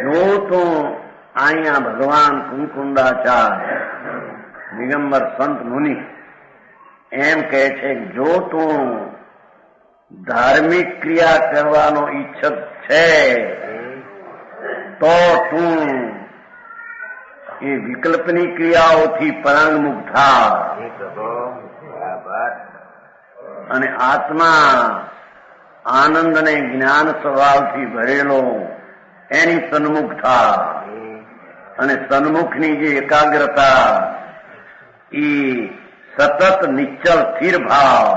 જો તું અહીંયા ભગવાન કુંકુંડાચાર્ય દિગંબર સંત મુનિ એમ કહે છે, જો તું ધાર્મિક ક્રિયા કરવાનો ઈચ્છક છે તો તું એ વિકલ્પની ક્રિયાઓથી પરાંગમુખ થા અને આત્મા આનંદ અને જ્ઞાન સ્વભાવથી ભરેલો એની સન્મુખ થા અને સન્મુખની જે એકાગ્રતા એ સતત નિશ્ચલ સ્થિર ભાવ.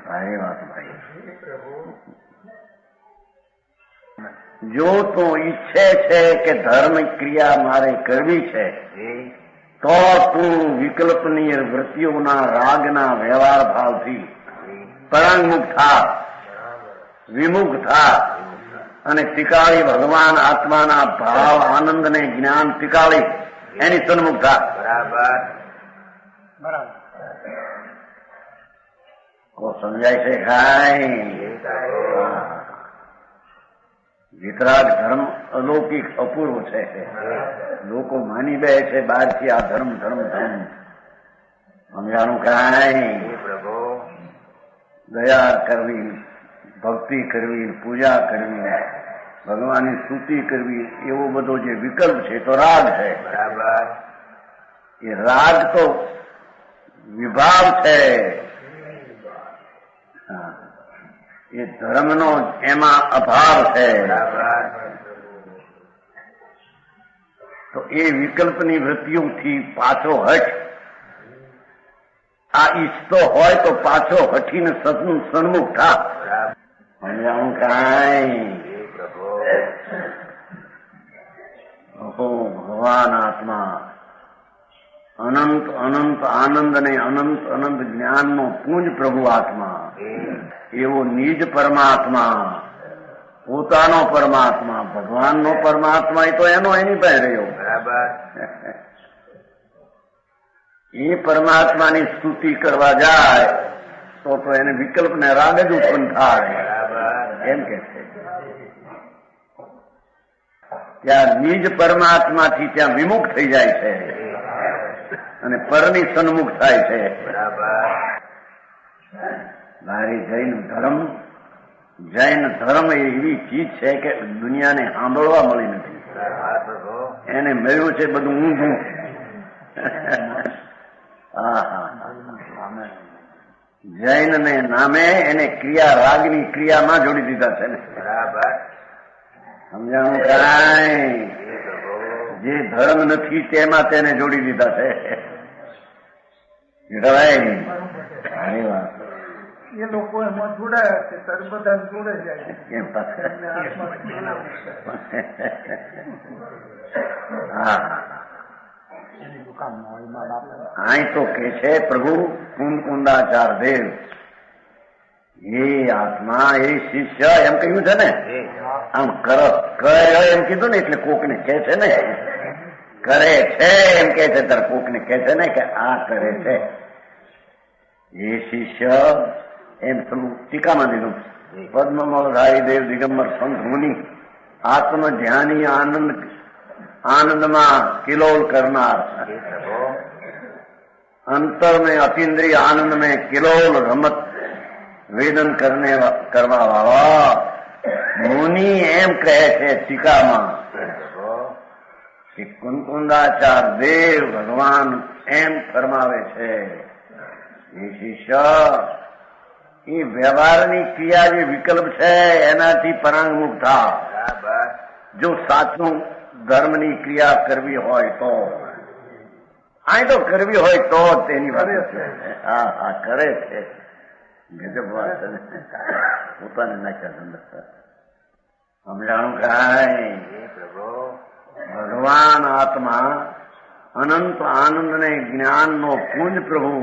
ભાઈ વાત ભાઈ, જો તું ઈચ્છે છે કે ધર્મ ક્રિયા મારે કરવી છે તો તું વિકલ્પની વૃત્તિઓના રાગના વ્યવહાર ભાવથી પરાંગમુખ થા, વિમુખ થા અને ટીકાળી ભગવાન આત્માના ભાવ આનંદ ને જ્ઞાન ટીકાળી એની સન્મુખ થા. બરાબર કો સમજાય છે? ખાય વિતરાગ ધર્મ અલૌકિક અપૂર્વ છે. લોકો માની બે છે બહારથી આ ધર્મ ધર્મ ધર્મ. સમજાણું કાંઈ? દયા કરવી, ભક્તિ કરવી, પૂજા કરવી, ભગવાનની સ્તુતિ કરવી, એવો બધો જે વિકલ્પ છે તો રાગ છે. બરાબર. એ રાગ તો વિભાવ છે. એ ધર્મનો એમાં અભાવ છે. તો એ વિકલ્પની વૃત્તિઓથી પાછો હટ. આ ઈચ્છતો હોય તો પાછો હટીને સન્મુખ થા. સમજાવું કાંઈ? ભગવાન આત્મા અનંત અનંત આનંદ અને અનંત અનંત જ્ઞાનનો પુંજ પ્રભુ આત્મા, એવો નિજ પરમાત્મા, પોતાનો પરમાત્મા, ભગવાનનો પરમાત્મા એ તો એની પાસે રહ્યો. બરાબર. એ પરમાત્માની સ્તુતિ કરવા જાય તો એને વિકલ્પ ને રાગ જ ઉત્પન્ન થાય. એમ કે છે ત્યાં નિજ પરમાત્માથી ત્યાં વિમુખ થઈ જાય છે અને પરની સન્મુખ થાય છે. મારી જૈન ધર્મ એવી ચીજ છે કે દુનિયાને સાંભળવા મળી નથી. એને મળ્યું છે બધું ઊંધું. જૈન ને નામે એને ક્રિયા રાગની ક્રિયામાં જોડી દીધા છે ને. સમજાણું કાંઈ? જે ધર્મ નથી તેમાં તેને જોડી દીધા છે. ઘણી વાત એ લોકો એમાં જોડાયા છે, બધા જોડે જાય. અહીં તો કે છે પ્રભુ કુંકુંડાચાર દેવ, એ આત્મા એ શિષ્ય એમ કહ્યું છે ને. આમ કરે એમ કીધું ને એટલે કોકને કે છે ને, કરે છે એમ કે છે ત્યારે કોકને કે છે ને કે આ કરે છે. એ શિષ્ય એમ થોડું ટીકામાં દીધું. પદ્મમલધારી દેવ દિગંબર સંત મુનિ આત્મ ધ્યાની આનંદમાં કિલોલ કરનાર, અંતર में अतीन्द्रिय आनंद में किलोल रमत वेदन કરવા વાળા મુનિ એમ કહે છે ટીકામાં કે કુંકુંડાચાર દેવ ભગવાન એમ ફરમાવે છે, એ શિષ્ય એ વ્યવહારની ક્રિયા જે વિકલ્પ છે એનાથી પરાંગમુખ થા. જો સાચું ધર્મની ક્રિયા કરવી હોય તો આ તો કરવી હોય તો તેની વાત છે. હા કરે છે. ગજબ વાત પોતાને નાખ્યા. સમજાણું કાંઈ? ભગવાન આત્મા અનંત આનંદ ને જ્ઞાનનો પુંજ પ્રભુ,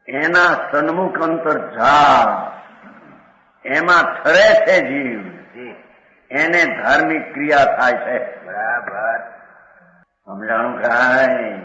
એના સન્મુખ અંતર જા, એમાં ઠરે છે જીવ, એને ધાર્મિક ક્રિયા થાય છે. બરાબર. સમજાણું કાંઈ?